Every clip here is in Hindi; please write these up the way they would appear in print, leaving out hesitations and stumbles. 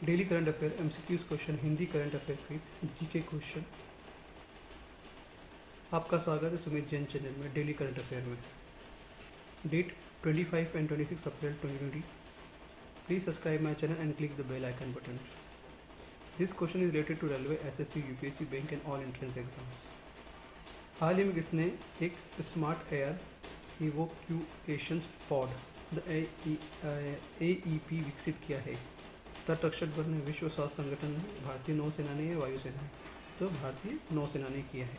Daily current affair, MCQs question, Hindi current affair quiz, GK question. आपका स्वागत है सुमित जैन चैनल में डेली करंट अफेयर में। Date 25 and 26 April 2020। Please subscribe my channel and click the bell icon button. This question is related to railway, SSC, UPSC, bank and all entrance exams. हाल ही में किसने एक smart air evacuation pod the AEP विकसित किया है? तटरक्षक बल ने, विश्व स्वास्थ्य संगठन ने, भारतीय नौसेना ने या वायुसेना ने? तो भारतीय नौसेना ने किया है।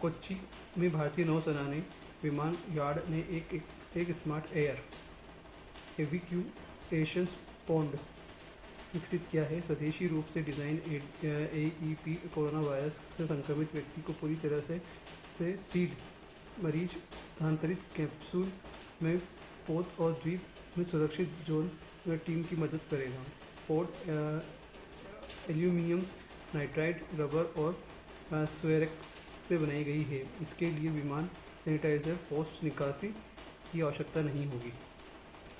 कोच्चि में भारतीय नौसेना ने विमान यार्ड ने एक स्मार्ट एयर एविक्यूएशन पॉन्ड विकसित किया है। स्वदेशी रूप से डिज़ाइन AEP कोरोना वायरस से संक्रमित व्यक्ति को पूरी तरह से सीड मरीज स्थानांतरित कैप्सूल में पोत और द्वीप में सुरक्षित जोन में टीम की मदद करेगा। पोड एल्यूमिनियम नाइट्राइड, रबर और स्वेरेक्स से बनाई गई है। इसके लिए विमान सैनिटाइजर पोस्ट निकासी की आवश्यकता नहीं होगी।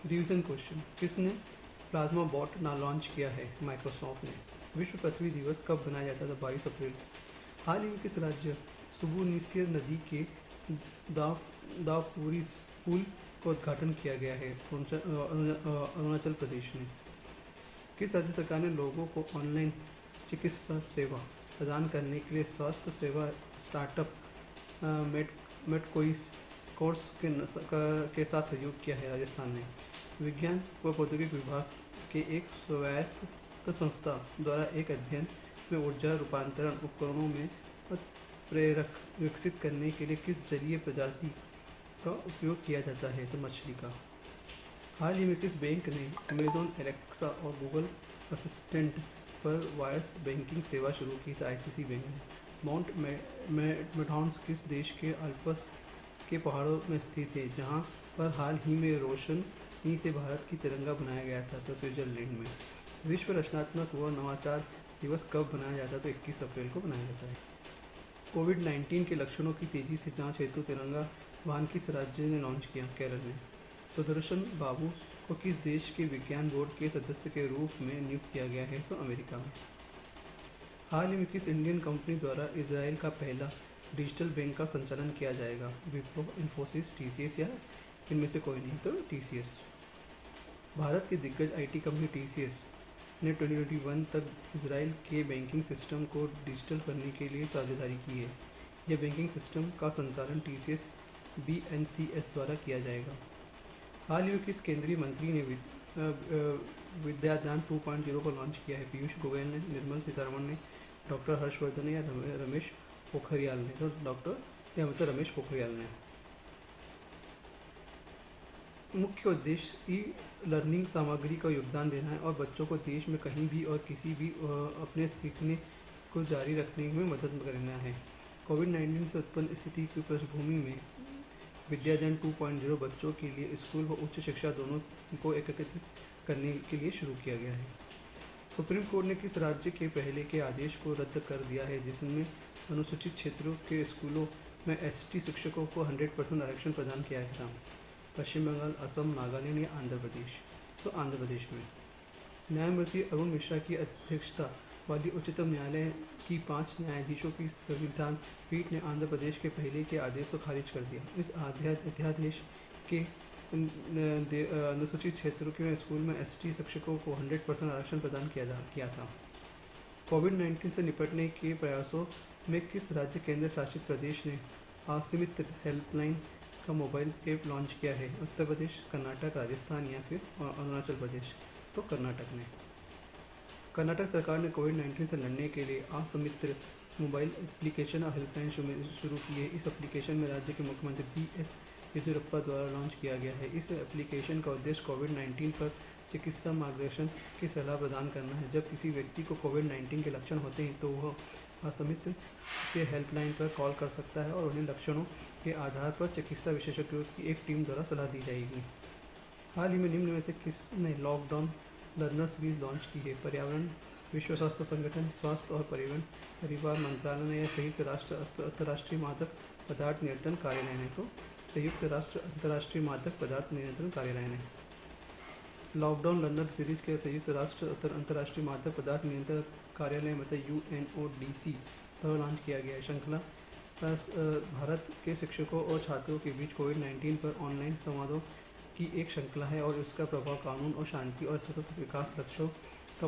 रिवीजन क्वेश्चन, किसने प्लाज्मा बॉट लॉन्च किया है? माइक्रोसॉफ्ट ने। विश्व पृथ्वी दिवस कब मनाया जाता था? 22 अप्रैल। हाल ही में किस राज्य सुबुनिसिर नदी के दावपुरी पुल का उद्घाटन किया गया है? अरुणाचल प्रदेश ने। किस राज्य सरकार ने लोगों को ऑनलाइन चिकित्सा सेवा प्रदान करने के लिए स्वास्थ्य सेवा स्टार्टअप मेडकोइस कोर्स के साथ सहयोग किया है? राजस्थान ने। विज्ञान व प्रौद्योगिकी विभाग के एक स्वायत्त संस्था द्वारा एक अध्ययन में ऊर्जा रूपांतरण उपकरणों में उत्प्रेरक विकसित करने के लिए किस जलीय प्रजाति का उपयोग किया जाता है? तो मछली का। हाल ही में किस बैंक ने अमेजॉन एलेक्सा और गूगल असिस्टेंट पर वॉयस बैंकिंग सेवा शुरू की? था आईसीसी बैंक ने। माउंट मैडॉन्स किस देश के अल्प्स के पहाड़ों में स्थित है, जहां पर हाल ही में रोशनी से भारत की तिरंगा बनाया गया था? तो स्विट्जरलैंड में। विश्व रचनात्मक व नवाचार दिवस कब मनाया जाता है? तो 21 अप्रैल को मनाया जाता है। कोविड-19 के लक्षणों की तेजी से जांच हेतु तिरंगा वाहन किस राज्य ने लॉन्च किया? केरल ने। सुदर्शन बाबू को किस देश के विज्ञान बोर्ड के सदस्य के रूप में नियुक्त किया गया है? तो अमेरिका में। हाल ही में किस इंडियन कंपनी द्वारा इजराइल का पहला डिजिटल बैंक का संचालन किया जाएगा? विप्रो, इन्फोसिस, TCS या इनमें से कोई नहीं? तो TCS। भारत की दिग्गज IT कंपनी TCS ने 2021 तक इजराइल के बैंकिंग सिस्टम को डिजिटल करने के लिए साझेदारी की है। यह बैंकिंग सिस्टम का संचालन TCS BNCS द्वारा किया जाएगा। हाल ही में किस केंद्रीय मंत्री ने विद्यादान 2.0 को लॉन्च किया है? पीयूष गोयल ने, निर्मला सीतारमण ने, डॉक्टर हर्षवर्धन या रमेश पोखरियाल ने? तो रमेश पोखरियाल ने। मुख्य उद्देश्य ई लर्निंग सामग्री का योगदान देना है और बच्चों को देश में कहीं भी और किसी भी अपने सीखने को जारी रखने में मदद करना है। कोविड-19 से उत्पन्न स्थिति की पृष्ठभूमि में विद्यादान 2.0 बच्चों के लिए स्कूल व उच्च शिक्षा दोनों को एकीकृत करने के लिए शुरू किया गया है। सुप्रीम कोर्ट ने किस राज्य के पहले के आदेश को रद्द कर दिया है जिसमें अनुसूचित क्षेत्रों के स्कूलों में ST शिक्षकों को 100% आरक्षण प्रदान किया गया था? पश्चिम बंगाल, असम, नागालैंड या आंध्र प्रदेश? तो आंध्र प्रदेश में। न्यायमूर्ति अरुण मिश्रा की अध्यक्षता वाली उच्चतम न्यायालय की 5 न्यायाधीशों की संविधान पीठ ने आंध्र प्रदेश के पहले के आदेश को खारिज कर दिया। इस अध्यादेश के अनुसूचित क्षेत्रों के स्कूल में ST शिक्षकों को 100% आरक्षण प्रदान किया था। कोविड-19 से निपटने के प्रयासों में किस राज्य केंद्र शासित प्रदेश ने असीमित हेल्पलाइन का मोबाइल ऐप लॉन्च किया है? उत्तर प्रदेश, कर्नाटक, राजस्थान या फिर अरुणाचल प्रदेश? तो कर्नाटक ने। कर्नाटक सरकार ने कोविड-19 से लड़ने के लिए असीमित मोबाइल एप्लीकेशन और हेल्पलाइन शुरू की है। इस एप्लीकेशन में राज्य के मुख्यमंत्री BS येदियुरप्पा द्वारा लॉन्च किया गया है। इस एप्लीकेशन का उद्देश्य कोविड-19 पर चिकित्सा मार्गदर्शन की सलाह प्रदान करना है। जब किसी व्यक्ति को कोविड-19 के लक्षण होते हैं तो वह असीमित से हेल्पलाइन पर कॉल कर सकता है और उन्हें लक्षणों के आधार पर चिकित्सा विशेषज्ञों की एक टीम द्वारा सलाह दी जाएगी। हाल ही में निम्न में से किसने लॉकडाउन लर्नर सीरीज लॉन्च की है? पर्यावरण, विश्व स्वास्थ्य संगठन, स्वास्थ्य और परिवार मंत्रालय या संयुक्त राष्ट्र अंतर्राष्ट्रीय मादक पदार्थ नियंत्रण कार्यालय ने? तो संयुक्त राष्ट्र अंतर्राष्ट्रीय मादक पदार्थ नियंत्रण कार्यालय ने। लॉकडाउन लंदन सीरीज के संयुक्त राष्ट्र अंतर्राष्ट्रीय मादक पदार्थ नियंत्रण कार्यालय मतलब UNODC द्वारा लॉन्च किया गया है। श्रृंखला भारत के शिक्षकों और छात्रों के बीच कोविड-19 पर ऑनलाइन संवादों की एक श्रृंखला है और इसका प्रभाव कानून और शांति और सतत विकास लक्ष्यों का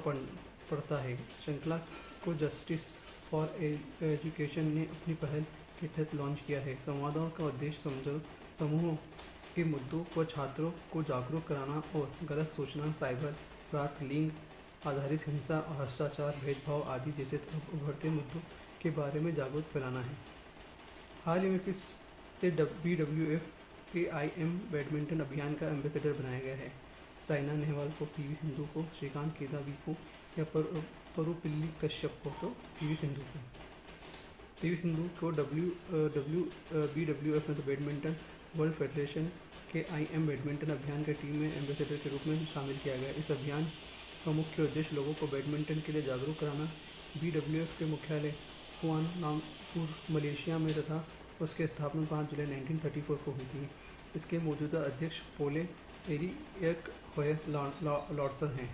पड़ता है। श्रृंखला को जस्टिस फॉर एजुकेशन ने अपनी पहल के तहत लॉन्च किया है। संवादों का उद्देश्य समूहों के मुद्दों पर छात्रों को जागरूक कराना और गलत सूचना, साइबर अपराध, लिंग आधारित हिंसा, भ्रष्टाचार, भेदभाव आदि जैसे उभरते मुद्दों के बारे में जागरूक फैलाना है। हाल ही में किस से BWF के IM बैडमिंटन अभियान का एम्बेसडर बनाया गया है? साइना नेहवाल को, PV सिंधु को, श्रीकांत किदांबी को या परुपल्ली कश्यप को? तो PV सिंधु को। PV सिंधु को BWF में बैडमिंटन वर्ल्ड फेडरेशन के IM बैडमिंटन अभियान के टीम में एम्बेसडर के रूप में शामिल किया गया। इस अभियान का मुख्य उद्देश्य लोगों को बैडमिंटन के लिए जागरूक कराना। BWF के मुख्यालय कुआलालंपुर मलेशिया में तथा उसके स्थापना 5 जुलाई 1934 को हुई थी। इसके मौजूदा अध्यक्ष पोले एरिक होय लॉर्डसन हैं।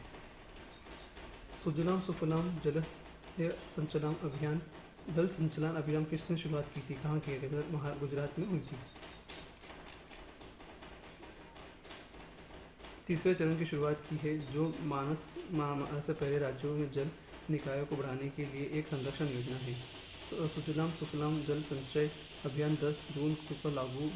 सुजलाम सुफलाम जल संचलन अभियान किसने शुरुआत की थी? कहाँ किया गया? गुजरात में हुई थी। तीसरे चरण की शुरुआत की है जो मानस से पहले राज्यों में जल निकायों को बढ़ाने के लिए एक संरक्षण योजना है। सुजलाम सुफलाम जल संचय अभियान 10 जून को लागू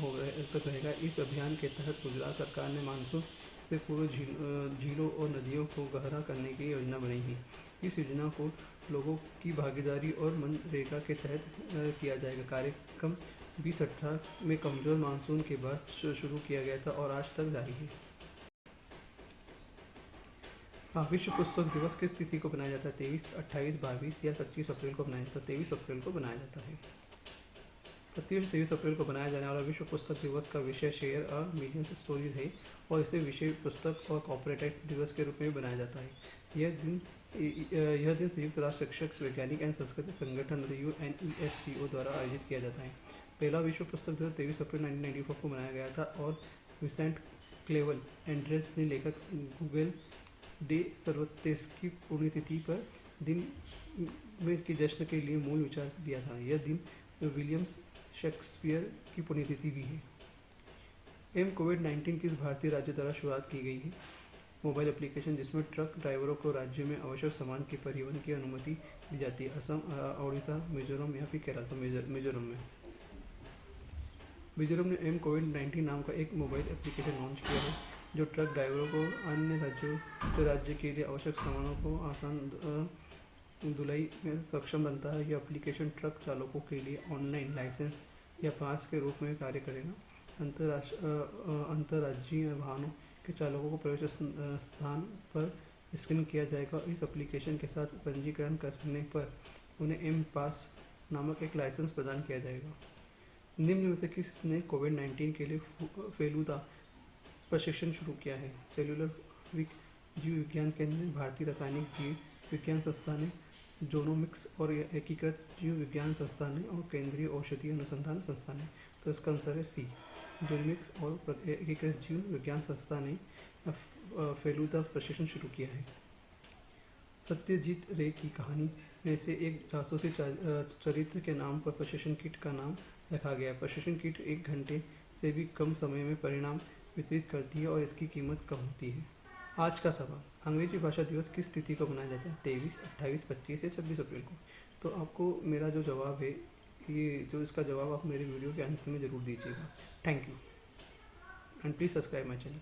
तक रहेगा। इस अभियान के तहत गुजरात सरकार ने मानसून से पूर्व झीलों और नदियों को गहरा करने की योजना बनाई है। इस योजना को लोगों की भागीदारी और मनरेगा के तहत किया जाएगा। कार्यक्रम 2018 में कमजोर मानसून के बाद शुरू किया गया था और आज तक जारी है। विश्व पुस्तक दिवस किस तिथि को बनाया जाता है? 23, 28, 22 या 25 अप्रैल को बनाया जाता है? 23 अप्रैल को बनाया जाता है। 23 अप्रैल को बनाया जाने वाला विश्व पुस्तक दिवस का विषय शेयर अ मिलियंस स्टोरीज है और इसे विषय पुस्तक और कॉपीराइट दिवस के रूप में बनाया जाता है। यह दिन संयुक्त राष्ट्र शिक्षक, वैज्ञानिक एवं सांस्कृतिक संगठन UNESCO द्वारा आयोजित किया जाता है। पहला विश्व पुस्तक दिवस 23 अप्रैल 1994 को मनाया गया था और विसेंट क्लेवल एंड्रेस ने लेखक गूगल डे सर्वोत्तेज की पुण्यतिथि पर दिन में के जश्न के लिए मूल विचार दिया था। यह दिन विलियम्स शेक्सपियर की पुण्यतिथि भी है। कोविड-19 किस भारतीय राज्य द्वारा शुरुआत की गई है? मोबाइल एप्लीकेशन जिसमें ट्रक ड्राइवरों को राज्य में आवश्यक सामान के परिवहन की अनुमति दी जाती है। असम, ओडिशा, मिजोरम या फिर केरल? तो मिजोरम में। मिजोरम ने कोविड-19 नाम का एक मोबाइल एप्लीकेशन लॉन्च किया है जो ट्रक ड्राइवरों को अन्य राज्य के लिए आवश्यक सामानों को आसान ढुलाई में सक्षम बनता है। यह एप्लीकेशन ट्रक चालकों के लिए ऑनलाइन लाइसेंस या पास के रूप में कार्य करेगा। अंतर्राज्यीय वाहनों के चालकों को प्रवेश स्थान पर स्कैन किया जाएगा। इस एप्लीकेशन के साथ पंजीकरण करने पर उन्हें एम पास नामक एक लाइसेंस प्रदान किया जाएगा। निम्न में से किसने कोविड-19 के लिए फेलुदा प्रशिक्षण शुरू किया है? सेलुलर जीव विज्ञान केंद्र, भारतीय रासायनिक जीव विज्ञान संस्थान है, जोनोमिक्स और एकीकृत जीव विज्ञान संस्थान है और केंद्रीय औषधीय अनुसंधान संस्थान है। तो इसका आंसर है सी, जोनोमिक्स और एकीकृत जीव विज्ञान संस्थान ने फेलुदा प्रशिक्षण शुरू किया है। सत्यजीत रे की कहानी में से एक जासूसी चरित्र के नाम पर प्रशिक्षण किट का नाम रखा गया। प्रशिक्षण किट 1 घंटे से भी कम समय में परिणाम वितरित करती है और इसकी कीमत कम होती है। आज का सवाल, अंग्रेजी भाषा दिवस किस तिथि को मनाया जाता है? 23, 28, 25 या 26 अप्रैल को? तो आपको मेरा जो जवाब है इसका जवाब आप मेरे वीडियो के अंत में ज़रूर दीजिएगा। Thank you and please subscribe my channel.